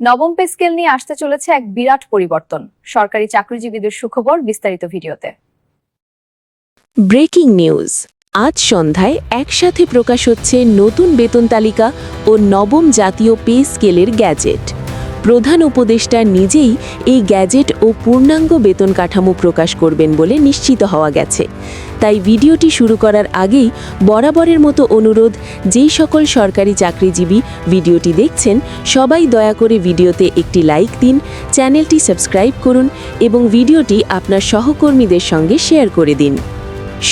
নবম pay scale নিয়ে আসতে চলেছে এক বিরাট পরিবর্তন। সরকারি চাকরিজীবীদের সুখবর বিস্তারিত ভিডিওতে। Breaking news. আজ সন্ধ্যায় একসাথে প্রকাশ হচ্ছে নতুন বেতন তালিকা ও নবম জাতীয় পে স্কেলের গ্যাজেট। প্রধান উপদেষ্টা নিজেই এই গ্যাজেট ও পূর্ণাঙ্গ বেতন কাঠামো প্রকাশ করবেন বলে নিশ্চিত হওয়া গেছে। তাই ভিডিওটি শুরু করার আগেই বরাবরের মতো অনুরোধ, যেই সকল সরকারি চাকরিজীবী ভিডিওটি দেখছেন সবাই দয়া করে ভিডিওতে একটি লাইক দিন, চ্যানেলটি সাবস্ক্রাইব করুন এবং ভিডিওটি আপনার সহকর্মীদের সঙ্গে শেয়ার করে দিন।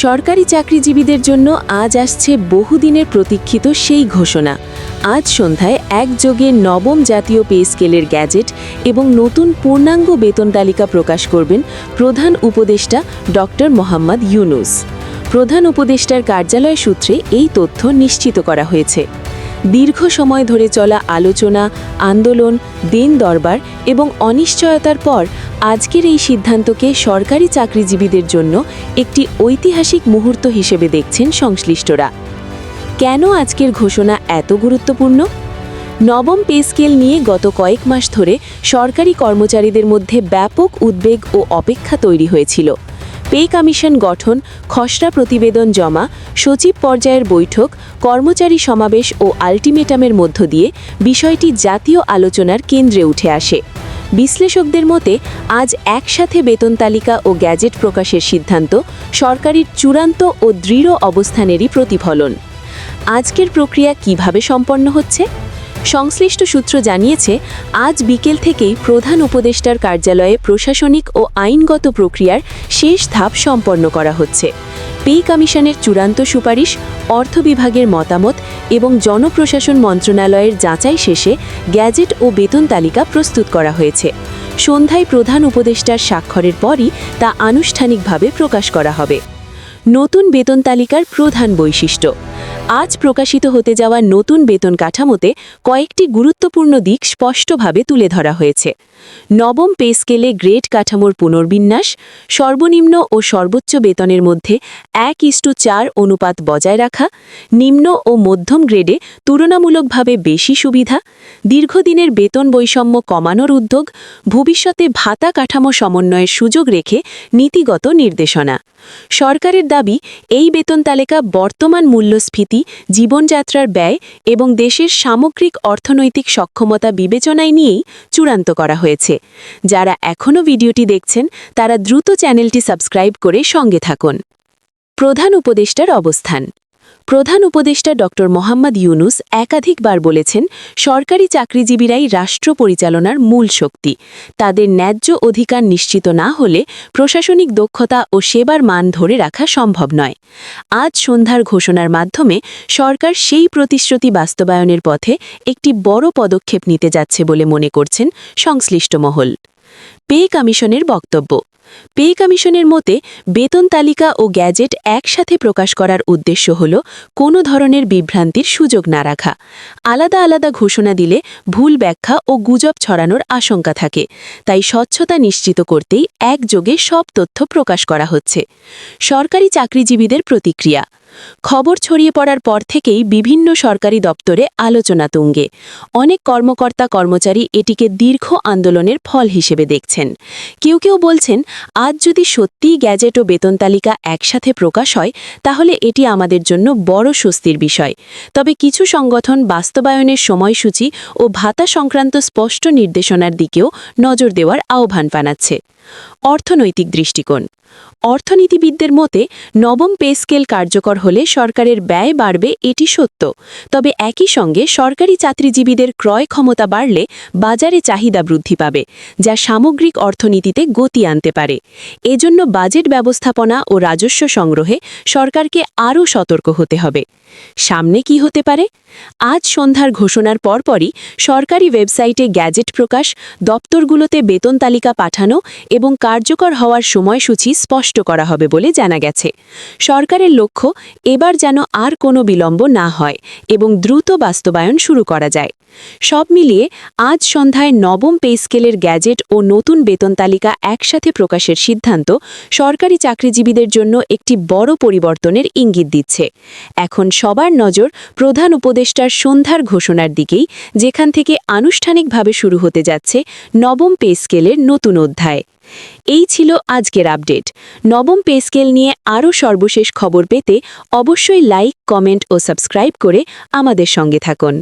সরকারি চাকরিজীবীদের জন্য আজ আসছে বহুদিনের প্রতীক্ষিত সেই ঘোষণা। আজ সন্ধ্যায় একযোগে নবম জাতীয় পে স্কেলের গ্যাজেট এবং নতুন পূর্ণাঙ্গ বেতন তালিকা প্রকাশ করবেন প্রধান উপদেষ্টা ডক্টর মোহাম্মদ ইউনূস। প্রধান উপদেষ্টার কার্যালয় সূত্রে এই তথ্য নিশ্চিত করা হয়েছে। দীর্ঘ সময় ধরে চলা আলোচনা, আন্দোলন, দেন দরবার এবং অনিশ্চয়তার পর আজকের এই সিদ্ধান্তকে সরকারি চাকরিজীবীদের জন্য একটি ঐতিহাসিক মুহূর্ত হিসেবে দেখছেন সংশ্লিষ্টরা। কেন আজকের ঘোষণা এত গুরুত্বপূর্ণ? নবম পে স্কেল নিয়ে গত কয়েক মাস ধরে সরকারি কর্মচারীদের মধ্যে ব্যাপক উদ্বেগ ও অপেক্ষা তৈরি হয়েছিল। পে কমিশন গঠন, খসড়া প্রতিবেদন জমা, সচিব পর্যায়ের বৈঠক, কর্মচারী সমাবেশ ও আল্টিমেটামের মধ্য দিয়ে বিষয়টি জাতীয় আলোচনার কেন্দ্রে উঠে আসে। বিশ্লেষকদের মতে আজ একসাথে বেতন তালিকা ও গ্যাজেট প্রকাশের সিদ্ধান্ত সরকারের চূড়ান্ত ও দৃঢ় অবস্থানেরই প্রতিফলন। আজকের প্রক্রিয়া কিভাবে সম্পন্ন হচ্ছে? সংশ্লিষ্ট সূত্র জানিয়েছে, আজ বিকেল থেকেই প্রধান উপদেষ্টার কার্যালয়ে প্রশাসনিক ও আইনগত প্রক্রিয়ার শেষ ধাপ সম্পন্ন করা হচ্ছে। পে কমিশনের চূড়ান্ত সুপারিশ, অর্থ বিভাগের মতামত এবং জনপ্রশাসন মন্ত্রণালয়ের যাচাই শেষে গ্যাজেট ও বেতন তালিকা প্রস্তুত করা হয়েছে। সন্ধ্যায় প্রধান উপদেষ্টার স্বাক্ষরের পরই তা আনুষ্ঠানিকভাবে প্রকাশ করা হবে। নতুন বেতন তালিকার প্রধান বৈশিষ্ট্য। আজ প্রকাশিত হতে যাওয়া নতুন বেতন কাঠামোতে কয়েকটি গুরুত্বপূর্ণ দিক স্পষ্টভাবে তুলে ধরা হয়েছে। নবম পে স্কেলে গ্রেড কাঠামোর পুনর্বিন্যাস, সর্বনিম্ন ও সর্বোচ্চ বেতনের মধ্যে 1:4 অনুপাত বজায় রাখা, নিম্ন ও মধ্যম গ্রেডে তুলনামূলকভাবে বেশি সুবিধা, দীর্ঘদিনের বেতন বৈষম্য কমানোর উদ্যোগ, ভবিষ্যতে ভাতা কাঠামো সমন্বয়ের সুযোগ রেখে নীতিগত নির্দেশনা। সরকারের দাবি, এই বেতন তালিকা বর্তমান মূল্যস্ফীতি, জীবনযাত্রার ব্যয় এবং দেশের সামগ্রিক অর্থনৈতিক সক্ষমতা বিবেচনায় নিয়েই চূড়ান্ত করা হয়েছে। যারা এখনও ভিডিওটি দেখছেন তারা দ্রুত চ্যানেলটি সাবস্ক্রাইব করে সঙ্গে থাকুন। প্রধান উপদেষ্টার অবস্থান। প্রধান উপদেষ্টা ডক্টর মোহাম্মদ ইউনূস একাধিকবার বলেছেন, সরকারি চাকরিজীবীরাই রাষ্ট্র পরিচালনার মূল শক্তি। তাদের ন্যায্য অধিকার নিশ্চিত না হলে প্রশাসনিক দক্ষতা ও সেবার মান ধরে রাখা সম্ভব নয়। আজ সন্ধ্যার ঘোষণার মাধ্যমে সরকার সেই প্রতিশ্রুতি বাস্তবায়নের পথে একটি বড় পদক্ষেপ নিতে যাচ্ছে বলে মনে করছেন সংশ্লিষ্ট মহল। পে কমিশনের বক্তব্য। পে কমিশনের মতে বেতন তালিকা ও গ্যাজেট একসাথে প্রকাশ করার উদ্দেশ্য হল কোনো ধরনের বিভ্রান্তির সুযোগ না রাখা। আলাদা আলাদা ঘোষণা দিলে ভুল ব্যাখ্যা ও গুজব ছড়ানোর আশঙ্কা থাকে। তাই স্বচ্ছতা নিশ্চিত করতেই একযোগে সব তথ্য প্রকাশ করা হচ্ছে। সরকারি চাকরিজীবীদের প্রতিক্রিয়া। খবর ছড়িয়ে পড়ার পর থেকেই বিভিন্ন সরকারি দপ্তরে আলোচনা তুঙ্গে। অনেক কর্মকর্তা কর্মচারী এটিকে দীর্ঘ আন্দোলনের ফল হিসেবে দেখছেন। কেউ কেউ বলছেন, আজ যদি সত্যিই গ্যাজেট ও বেতন তালিকা একসাথে প্রকাশ হয় তাহলে এটি আমাদের জন্য বড় স্বস্তির বিষয়। তবে কিছু সংগঠন বাস্তবায়নের সময়সূচি ও ভাতা সংক্রান্ত স্পষ্ট নির্দেশনার দিকেও নজর দেওয়ার আহ্বান জানাচ্ছে। অর্থনৈতিক দৃষ্টিকোণ। অর্থনীতিবিদদের মতে নবম পে স্কেল কার্যকর হলে সরকারের ব্যয় বাড়বে, এটি সত্য। তবে একই সঙ্গে সরকারি চাকরিজীবীদের ক্রয় ক্ষমতা বাড়লে বাজারে চাহিদা বৃদ্ধি পাবে, যা সামগ্রিক অর্থনীতিতে গতি আনতে পারে। এজন্য বাজেট ব্যবস্থাপনা ও রাজস্ব সংগ্রহে সরকারকে আরও সতর্ক হতে হবে। সামনে কি হতে পারে? আজ সন্ধ্যার ঘোষণার পরপরই সরকারি ওয়েবসাইটে গ্যাজেট প্রকাশ, দপ্তরগুলোতে বেতন তালিকা পাঠানো এবং কার্যকর হওয়ার সময়সূচি স্পষ্ট করা হবে বলে জানা গেছে। সরকারের লক্ষ্য, এবার যেন আর কোনো বিলম্ব না হয় এবং দ্রুত বাস্তবায়ন শুরু করা যায়। সব মিলিয়ে আজ সন্ধ্যায় নবম পে স্কেলের গ্যাজেট ও নতুন বেতন তালিকা একসাথে প্রকাশের সিদ্ধান্ত সরকারি চাকরিজীবীদের জন্য একটি বড় পরিবর্তনের ইঙ্গিত দিচ্ছে। এখন সবার নজর প্রধান উপদেষ্টার সন্ধ্যার ঘোষণার দিকেই, যেখান থেকে আনুষ্ঠানিকভাবে শুরু হতে যাচ্ছে নবম পে স্কেলের নতুন অধ্যায়। এই ছিল আজকের আপডেট। নবম পে স্কেল নিয়ে আরও সর্বশেষ খবর পেতে অবশ্যই লাইক, কমেন্ট ও সাবস্ক্রাইব করে আমাদের সঙ্গে থাকুন।